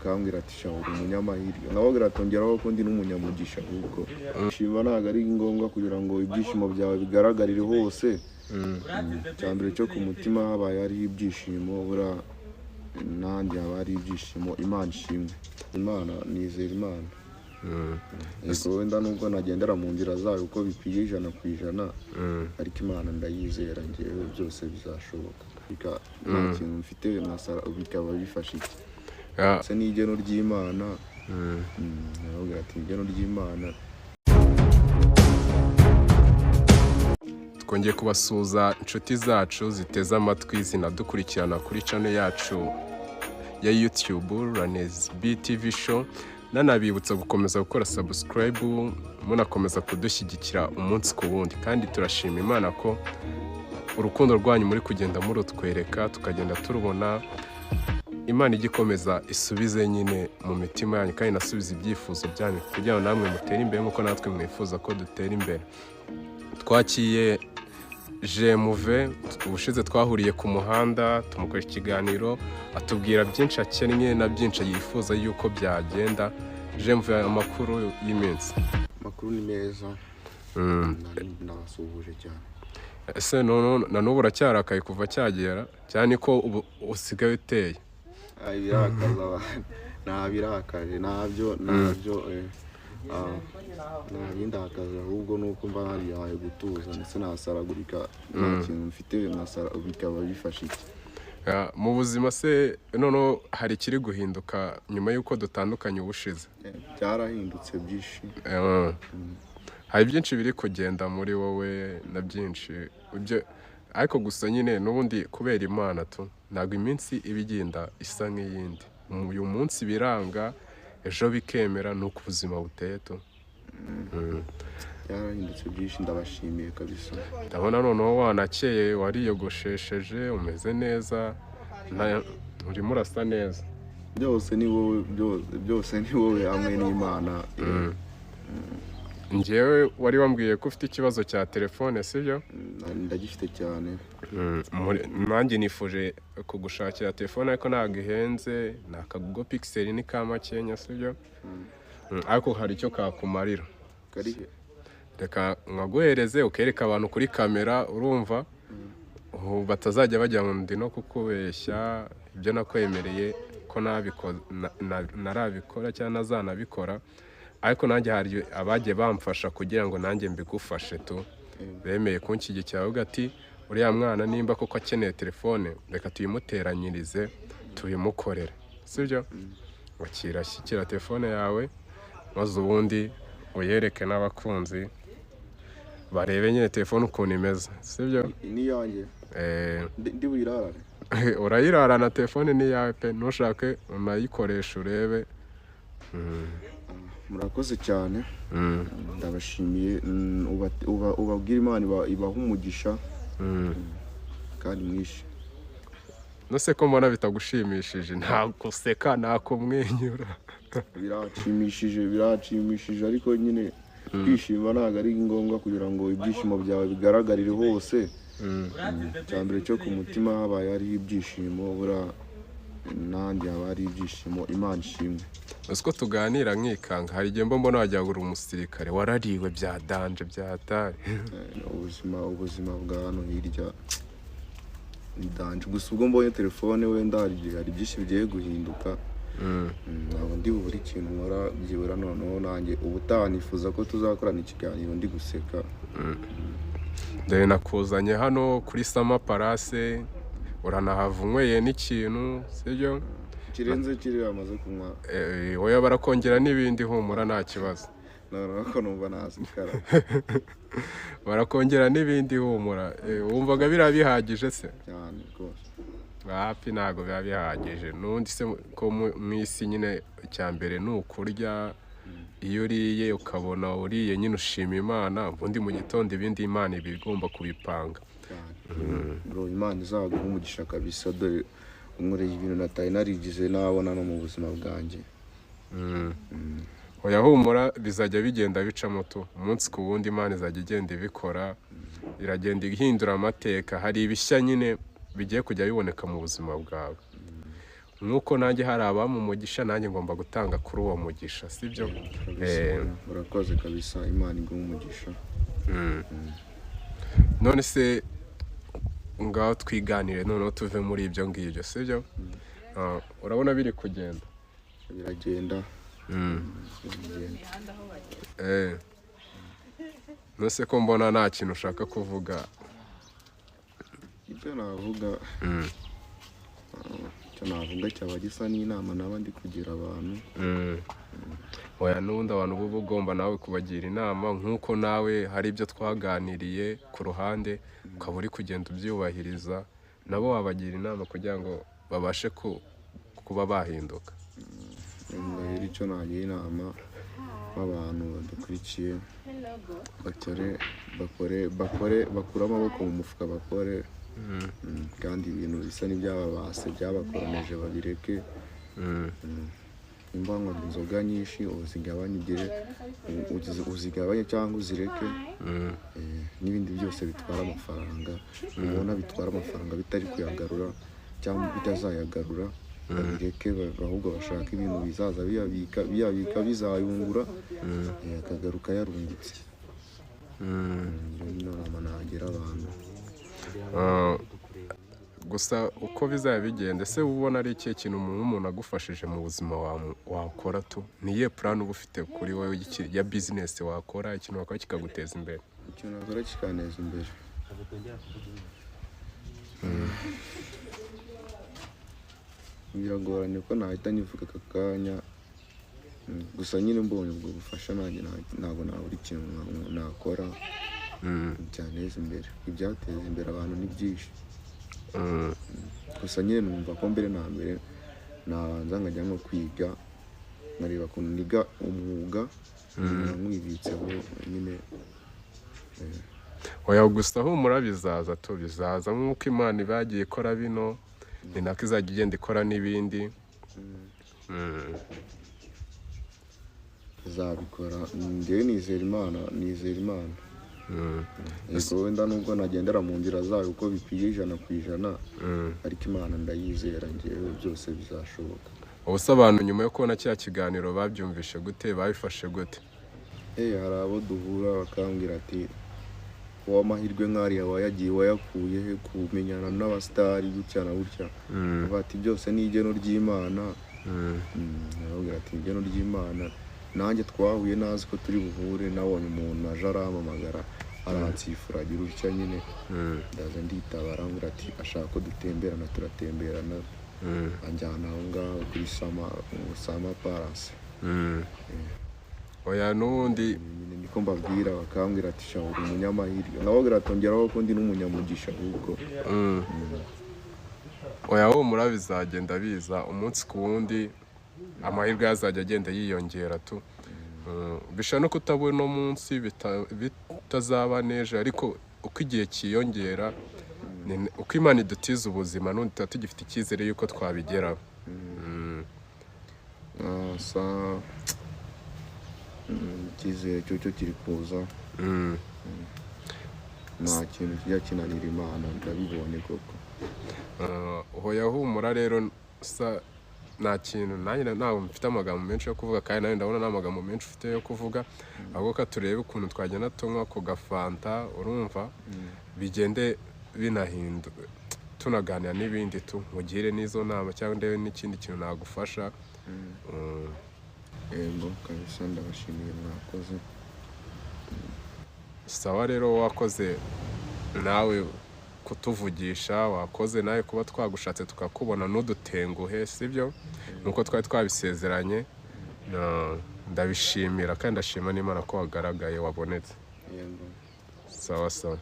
akambwira ati shawuri umunyamahirwe nawe gatongeraho ko ndi n'umunyamugisha ahubwo shima ntago ari ngombwa kugira ngo ibyishimo byawe bigaragarire hose cyambere cyo ku mutima habaye ari ibyishimo bura nanjye haba ari ibyishimo Imana ishimwe Imana nizera Imana ese wenda nubwo nagendera mu nzira zayo uko bikwiye 100% ariko Imana ndayizera ngewe byose bizashoboka nta kintu mfite nasara bikaba bifashe iki se n'igeno ry'Imana navuga ati igeno ry'Imana. Twongeye kubasuza inshuti zacu ziteze amatwi zinadukurikirana kuri channel yacu ya YouTube Ranez BTV Show. Nanabibutsa gukomeza gukora subscribe munakomeza kudushyigikira umunsi ku wundi, kandi turashima Imana ko urukundo rwanyu muri kugenda murutwereka tukagenda turubona. Imana igikomeza isubize nyine mu mitima yanyu kandi nasubiza ibyifuzo byanyu kugira ngo namwe mutere imbere nkuko natwe mwifuza ko dutera imbere. Twakiye Jemuve ubushize twahuriye ku muhanda tumukora ikiganiro atubwira byinshi akennye na byinshi yifuza yuko byagenda. Jemuve amakuru y'iminsi. Amakuru ni meza nabasuhuje cyane. Ese na n'ubu uracyarakaye kuva cyagera cyane ko ubu usigaye uteye? Birakaza nabirakaje nabyo nabindakaza ahubwo nuko mba narihaye gutuza ndetse nasaragurika nta kintu mfite bikaba bifashe iki mu buzima. Se none hari kiri guhinduka nyuma yuko dutandukanye ubushize? Byarahindutse byinshi. Hari byinshi biri kugenda muri wowe na byinshi ibyo, ariko gusa nyine n'ubundi kubera Imana tu ntabwo iminsi ibigenda isa nk'iyindi. Uyu munsi biranga ejo bikemera nuko ubuzima buteye tu. Yarahindutse byinshi ndabashimiye kabisa. Ndabona noneho wanakeye wariyogoshesheje umeze neza urimo urasa neza. Byose ni wowe hamwe n'Imana. Njyewe wari wambwiye ko ufite ikibazo cya telefone sibyo? Ndagifite cyane. Nanjye nifuje kugushakira telefone ariko ntabwo ihenze, ni aka Google Pixel ni ka makenya sibyo? Ariko hari icyo kakumarira. Reka nkaguhereze ukereka abantu kuri kamera urumva batazajya bajya mu ndi no kukubeshya ibyo nakwemereye ko narabikora cyangwa nazanabikora. Ariko nanjye hari abagiye bamfasha kugira ngo nanjye mbigufashe tu. Bemeye kunshyigikira avuga ati uriya mwana nimba koko akeneye telefone reka tuyimuteranyirize tuyimukorere sibyo? Wakirashyikira telefone yawe maze ubundi uyereke n'abakunzi barebe nyine telefone ukuntu imeze sibyo? Ni yanjye. Ndi wirarane. Urayirarana telefone ni yawe pe, ntushake unayikoresha urebe. Murakoze cyane. Ndabashimiye ubabwira Imana ibaha umugisha kandi mwinshi. Nose ko mbona bitagushimishije nta guseka nta kumwenyura. Birashimishije ariko nyine kwishima ntago ari ngombwa kugira ngo ibyishimo byawe bigaragarire hose. Cyambere cyo ku mutima habaye ari ibyishimo bura nanjye haba ari ibyishimo Imana ishimwe. Usko tuganira nkikanga hari igihe mbona wajya gura umusirikare warariwe bya danje byatari. ubuzima bwa hano hirya ni danje gusa ubwo mbonye telefone wenda hari byinshi bigiye guhinduka. Ntabwo ndi buri kintu nkora byibura noneho nanjye ubutaha nifuza ko tuzakorana ikiganiro ndi guseka. Dore nakuzanye hano kuri Sama Palace uranahavunyweye n'ikintu sibyo? Kirenze kiri amaze kunywa. Oya barakongera n'ibindi humura nta kibazo. Nako numva nasikara. Barakongera n'ibindi humura. Wumvaga birabihagije se? Cyane rwose. Hafi ntago biba bihagije. Nundi se ko mu isi nyine cyambere nukurya iyo uriye ukabona uriye nyine ushima Imana ubundi mu gitondo ibindi Imana ibigomba kubipanga. Bro Imana izaguha umugisha kabisa dore unkoreye ibintu nataye narigize nabona no mu buzima bwanjye. Oya humura bizajya bigenda bicamo tu umunsi ku wundi Imana izajya igenda ibikora iragenda ihindura amateka. Hari ibishya nyine bigiye kujya biboneka mu buzima bwawe nk'uko nanjye hari abamu umugisha nanjye ngomba gutanga kuri uwo mugisha sibyo. urakoze kabisa, Imana iguhe umugisha. None se ngaho twiganire noneho tuve muri ibyo ngibyo sibyo. Urabona biri kugenda biragenda. Nose ko mbona nta kintu ushaka kuvuga. Icyo navuga cyaba gisa n'inama naba ndi kugira abantu. Oya n'ubundi abantu uba ugomba nawe kubagira inama nk'uko nawe hari ibyo twaganiriye ku ruhande ukaba uri kugenda ubyubahiriza, nabo wabagira inama kugira ngo babashe kuba bahinduka. Rero icyo nagira inama abantu badukurikiye, bakure amaboko mu mufuka bakore, kandi ibintu bisa n'ibyababase byabakoroneje babireke. Nimba wanywa inzoga nyinshi uzigabanye cyangwa uzireke. N'ibindi byose bitwara amafaranga, ubona bitwara amafaranga bitari kuyagarura cyangwa bitazayagarura, babireke ahubwo bashaka ibintu bizaza biyabika bizayungura, akagaruka yarungutse. Niyo nama nagira abantu. Gusa uko bizaba bigenda, ese ubona ari ikihe kintu umuntu agufashije mu buzima wakora tu? Ni iyihe plan uba ufite kuri wowe ya business wakora, ikintu wakora kikaguteza imbere? Ikintu nakora kikaneza imbere, biragoranye ko nahita nivuga aka kanya. Gusa nyine mbonye ubwo bufasha nanjye ntabwo nabura ikintu nakora byaneza imbere. Ibyateza imbere abantu ni byinshi. Gusa nyine numva ko mbere na mbere nabanza nkajya nko kwiga, nkareba ukuntu niga umwuga nkwibitseho nyine. Oya gusa humura bizaza tu, bizaza nk'uko Imana ibagiye ikora bino ni nako izajya igenda ikora n'ibindi. Izabikora, njyewe nizera Imana. Yego wenda nubwo nagendera mu nzira zayo uko bikwiye 100%, ariko Imana ndayizera, njyewe byose bizashoboka. Ubuse abantu nyuma yo kubona cya kiganiro babyumvishe gute, babifashe gute? Hari abo duhura bakambwira ati wowe amahirwe nk'ariya wayagiye wayakuye he, kumenyana n'abasitari gutya na gutya. Bati byose ni igeno ry'Imana. Arabwira ati igeno ry'Imana, nanjye twahuye nazi ko turi buhure, nabonye umuntu aje arampamagara aransifura agira utya nyine, ndaza nditaba, arambwira ati ashaka ko dutemberana, turatemberana, anjyana aho ngaho kuri Sama Palace. Oya n'ubundi niko mbabwira, bakambwira ati shawuri umunyamahirwe, nababwira ati ongeraho ko ndi n'umunyamugisha ahubwo. Oya humura bizagenda biza umunsi ku wundi, amahirwe yazajya agenda yiyongera tu. Bisha no kutabona no munsi bitazaba neje, ariko uko igihe kiyongera, uko Imana idutiza ubuzima n'undi tuba tugifite icyizere yuko twabigeraho. Icyizere cyo kiri kuza. Nta kintu kijya kinanira Imana, ndabibonye koko. Hoya humura rero, nta kintu nanjye ntabwo mfite amagambo menshi yo kuvuga, kandi nawe ndabona nta magambo menshi ufite yo kuvuga, ahubwo ko turebe ukuntu twagenda tunywa ku gafanta, urumva bigende binahinduka, tunaganira n'ibindi tu, mugire n'izo nama cyangwa ndebe n'ikindi kintu nagufasha. Yego kabisa, ndabashimiye, mwakoze. Sawa rero, wakoze nawe kutuvugisha, wakoze nawe kuba twagushatse tukakubona n'udutenguhe sibyo, nuko twari twabisezeranye. Ndabishimira kandi ndashima n'Imana ko wagaragaye, wabonetse. Yego. Sawa sawa.